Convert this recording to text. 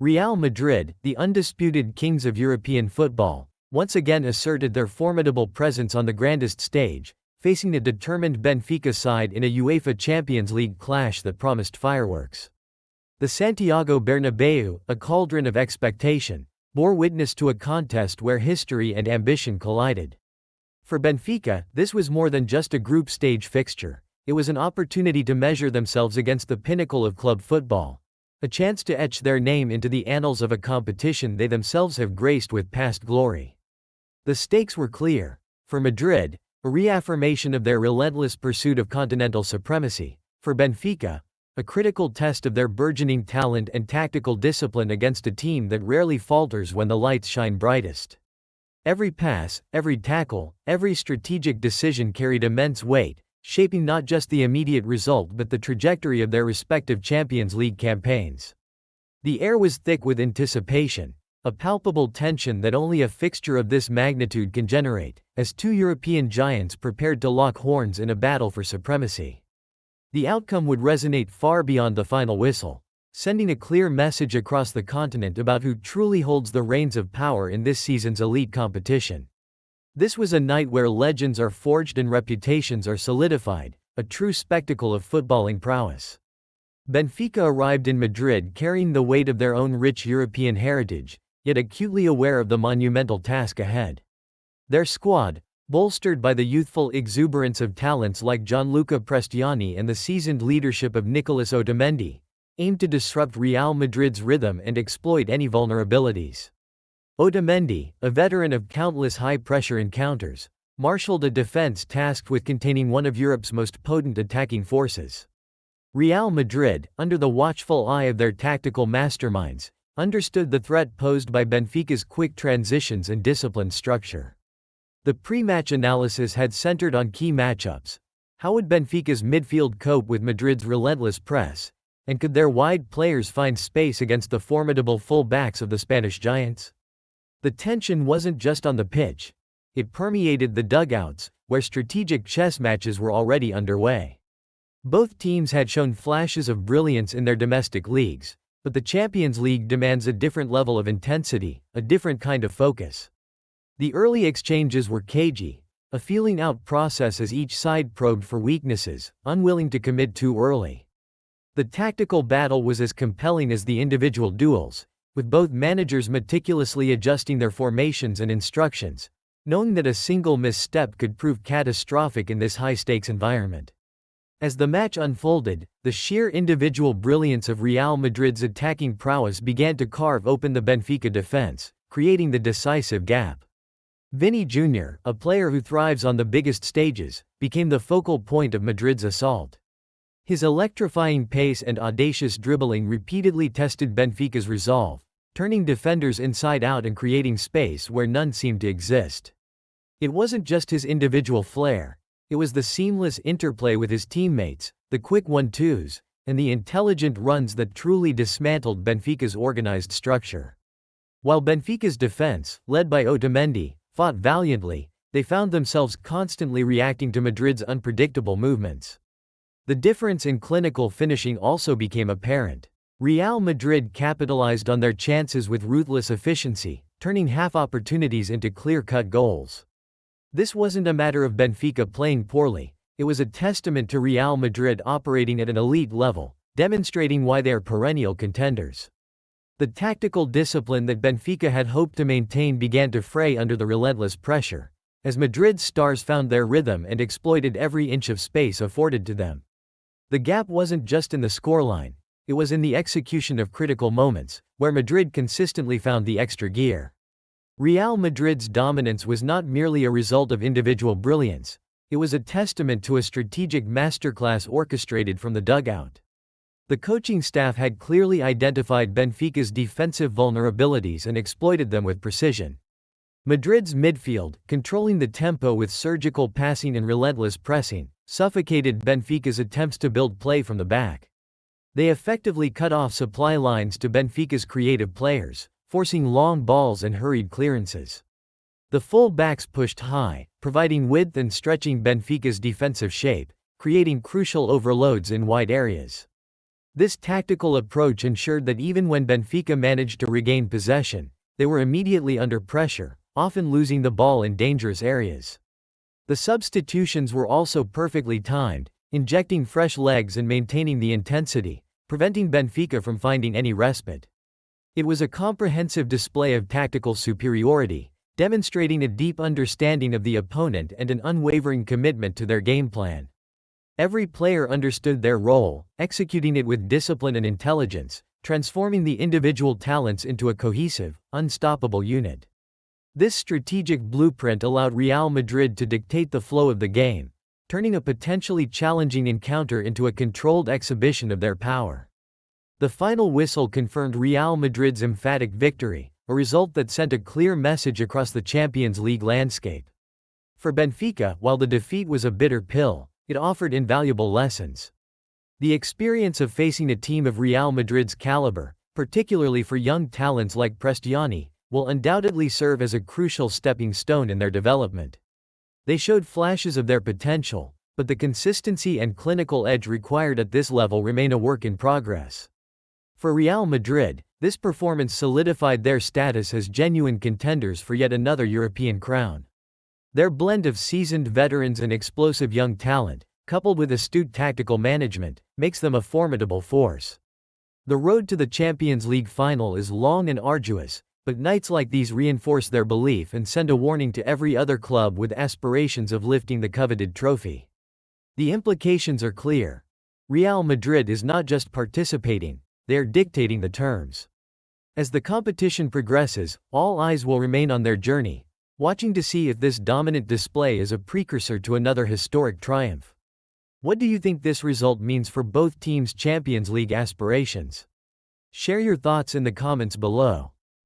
Real Madrid, the undisputed kings of European football, once again asserted their formidable presence on the grandest stage, facing a determined Benfica side in a UEFA Champions League clash that promised fireworks. The Santiago Bernabéu, a cauldron of expectation, bore witness to a contest where history and ambition collided. For Benfica, this was more than just a group stage fixture. It was an opportunity to measure themselves against the pinnacle of club football. A chance to etch their name into the annals of a competition they themselves have graced with past glory. The stakes were clear. For Madrid, a reaffirmation of their relentless pursuit of continental supremacy. For Benfica, a critical test of their burgeoning talent and tactical discipline against a team that rarely falters when the lights shine brightest. Every pass, every tackle, every strategic decision carried immense weight, shaping not just the immediate result but the trajectory of their respective Champions League campaigns. The air was thick with anticipation, a palpable tension that only a fixture of this magnitude can generate, as two European giants prepared to lock horns in a battle for supremacy. The outcome would resonate far beyond the final whistle, sending a clear message across the continent about who truly holds the reins of power in this season's elite competition. This was a night where legends are forged and reputations are solidified, a true spectacle of footballing prowess. Benfica arrived in Madrid carrying the weight of their own rich European heritage, yet acutely aware of the monumental task ahead. Their squad, bolstered by the youthful exuberance of talents like Gianluca Prestianni and the seasoned leadership of Nicolás Otamendi, aimed to disrupt Real Madrid's rhythm and exploit any vulnerabilities. Otamendi, a veteran of countless high-pressure encounters, marshaled a defense tasked with containing one of Europe's most potent attacking forces. Real Madrid, under the watchful eye of their tactical masterminds, understood the threat posed by Benfica's quick transitions and disciplined structure. The pre-match analysis had centered on key matchups. How would Benfica's midfield cope with Madrid's relentless press? And could their wide players find space against the formidable full-backs of the Spanish giants? The tension wasn't just on the pitch. It permeated the dugouts, where strategic chess matches were already underway. Both teams had shown flashes of brilliance in their domestic leagues, but the Champions League demands a different level of intensity, a different kind of focus. The early exchanges were cagey, a feeling-out process as each side probed for weaknesses, unwilling to commit too early. The tactical battle was as compelling as the individual duels, with both managers meticulously adjusting their formations and instructions, knowing that a single misstep could prove catastrophic in this high-stakes environment. As the match unfolded, the sheer individual brilliance of Real Madrid's attacking prowess began to carve open the Benfica defense, creating the decisive gap. Vini Jr, a player who thrives on the biggest stages, became the focal point of Madrid's assault. His electrifying pace and audacious dribbling repeatedly tested Benfica's resolve, turning defenders inside out and creating space where none seemed to exist. It wasn't just his individual flair, it was the seamless interplay with his teammates, the quick 1-2s, and the intelligent runs that truly dismantled Benfica's organized structure. While Benfica's defense, led by Otamendi, fought valiantly, they found themselves constantly reacting to Madrid's unpredictable movements. The difference in clinical finishing also became apparent. Real Madrid capitalized on their chances with ruthless efficiency, turning half opportunities into clear-cut goals. This wasn't a matter of Benfica playing poorly, it was a testament to Real Madrid operating at an elite level, demonstrating why they are perennial contenders. The tactical discipline that Benfica had hoped to maintain began to fray under the relentless pressure, as Madrid's stars found their rhythm and exploited every inch of space afforded to them. The gap wasn't just in the scoreline, it was in the execution of critical moments, where Madrid consistently found the extra gear. Real Madrid's dominance was not merely a result of individual brilliance, it was a testament to a strategic masterclass orchestrated from the dugout. The coaching staff had clearly identified Benfica's defensive vulnerabilities and exploited them with precision. Madrid's midfield, controlling the tempo with surgical passing and relentless pressing, suffocated Benfica's attempts to build play from the back. They effectively cut off supply lines to Benfica's creative players, forcing long balls and hurried clearances. The full-backs pushed high, providing width and stretching Benfica's defensive shape, creating crucial overloads in wide areas. This tactical approach ensured that even when Benfica managed to regain possession, they were immediately under pressure, often losing the ball in dangerous areas. The substitutions were also perfectly timed, injecting fresh legs and maintaining the intensity, preventing Benfica from finding any respite. It was a comprehensive display of tactical superiority, demonstrating a deep understanding of the opponent and an unwavering commitment to their game plan. Every player understood their role, executing it with discipline and intelligence, transforming the individual talents into a cohesive, unstoppable unit. This strategic blueprint allowed Real Madrid to dictate the flow of the game, turning a potentially challenging encounter into a controlled exhibition of their power. The final whistle confirmed Real Madrid's emphatic victory, a result that sent a clear message across the Champions League landscape. For Benfica, while the defeat was a bitter pill, it offered invaluable lessons. The experience of facing a team of Real Madrid's caliber, particularly for young talents like Prestianni, will undoubtedly serve as a crucial stepping stone in their development. They showed flashes of their potential, but the consistency and clinical edge required at this level remain a work in progress. For Real Madrid, this performance solidified their status as genuine contenders for yet another European crown. Their blend of seasoned veterans and explosive young talent, coupled with astute tactical management, makes them a formidable force. The road to the Champions League final is long and arduous, but nights like these reinforce their belief and send a warning to every other club with aspirations of lifting the coveted trophy. The implications are clear. Real Madrid is not just participating, they are dictating the terms. As the competition progresses, all eyes will remain on their journey, watching to see if this dominant display is a precursor to another historic triumph. What do you think this result means for both teams' Champions League aspirations? Share your thoughts in the comments below.